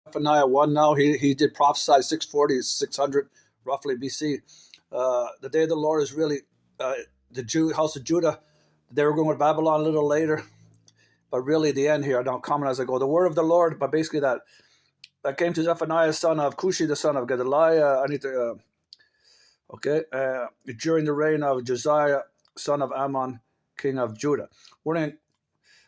Zephaniah 1 now. He did prophesy 640, 600 roughly BC. The day of the Lord is really the house of Judah. They were going to Babylon a little later, but really the end here. I don't comment as I go. The word of the Lord, but basically that came to Zephaniah, son of Cushi, the son of Gedaliah. During the reign of Josiah, son of Ammon, king of Judah.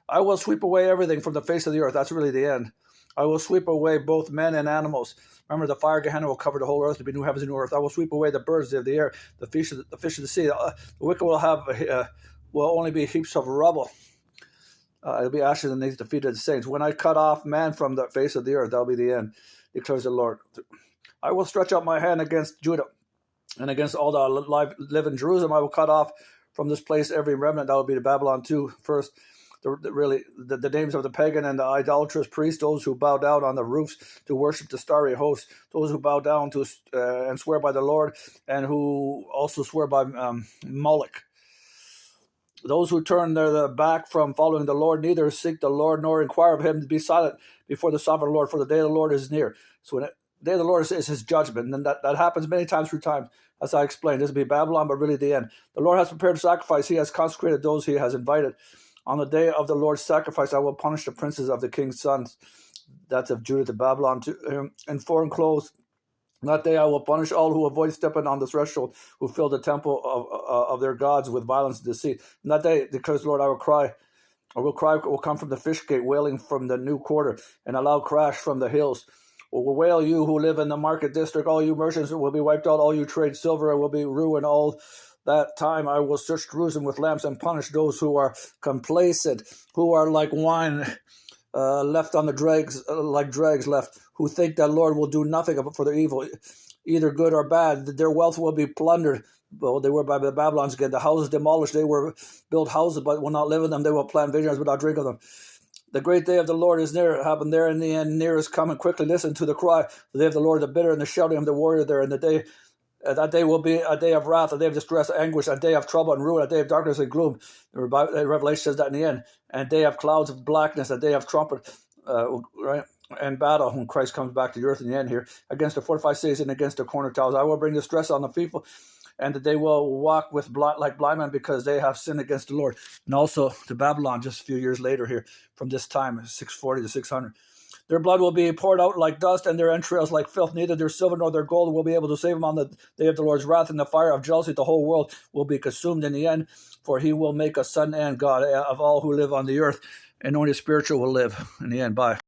I will sweep away everything from the face of the earth. That's really the end. I will sweep away both men and animals. Remember, the fire Gehenna will cover the whole earth. There'll be new heavens and new earth. I will sweep away the birds of the air, the fish of the sea. The wicked will only be heaps of rubble. It'll be ashes underneath the feet of the saints. When I cut off man from the face of the earth, that'll be the end, declares the Lord. I will stretch out my hand against Judah and against all that live in Jerusalem. I will cut off from this place every remnant. That will be the Babylon too. First, the names of the pagan and the idolatrous priests, those who bow down on the roofs to worship the starry host, those who bow down to and swear by the Lord, and who also swear by Moloch. Those who turn their back from following the Lord, neither seek the Lord nor inquire of him, to be silent before the sovereign Lord, for the day of the Lord is near. So when the day of the Lord is his judgment, and that happens many times through time, as I explained. This will be Babylon, but really the end. The Lord has prepared a sacrifice. He has consecrated those he has invited. On the day of the Lord's sacrifice, I will punish the princes of the king's sons, that's of Judah, to Babylon, in foreign clothes. That day I will punish all who avoid stepping on the threshold, who fill the temple of their gods with violence and deceit. And that day, declares the Lord, I will come from the fish gate, wailing from the new quarter, and a loud crash from the hills. Will wail, you who live in the market district. All you merchants will be wiped out. All you trade silver will be ruined. All that time I will search Jerusalem with lamps and punish those who are complacent, who are like wine left on the dregs, like dregs left, who think that Lord will do nothing for their evil, either good or bad. Their wealth will be plundered. Well, they were by the Babylons again. The houses demolished. They were built houses, but will not live in them. They will plant vineyards, but not drink of them. The great day of the Lord is near. It happened there in the end. Near is coming quickly. Listen to the cry. The day of the Lord, the bitter and the shouting of the warrior there. And that day will be a day of wrath, a day of distress, anguish, a day of trouble and ruin, a day of darkness and gloom. The Revelation says that in the end. And a day of clouds of blackness, a day of trumpet, right? And battle when Christ comes back to the earth in the end here, against the fortified cities and against the corner towers. I will bring distress on the people, and that they will walk like blind men, because they have sinned against the Lord. And also to Babylon just a few years later here, from this time, 640 to 600. Their blood will be poured out like dust, and their entrails like filth. Neither their silver nor their gold will be able to save them on the day of the Lord's wrath. In the fire of jealousy, the whole world will be consumed in the end, for he will make a son and God of all who live on the earth, and only the spiritual will live in the end. Bye.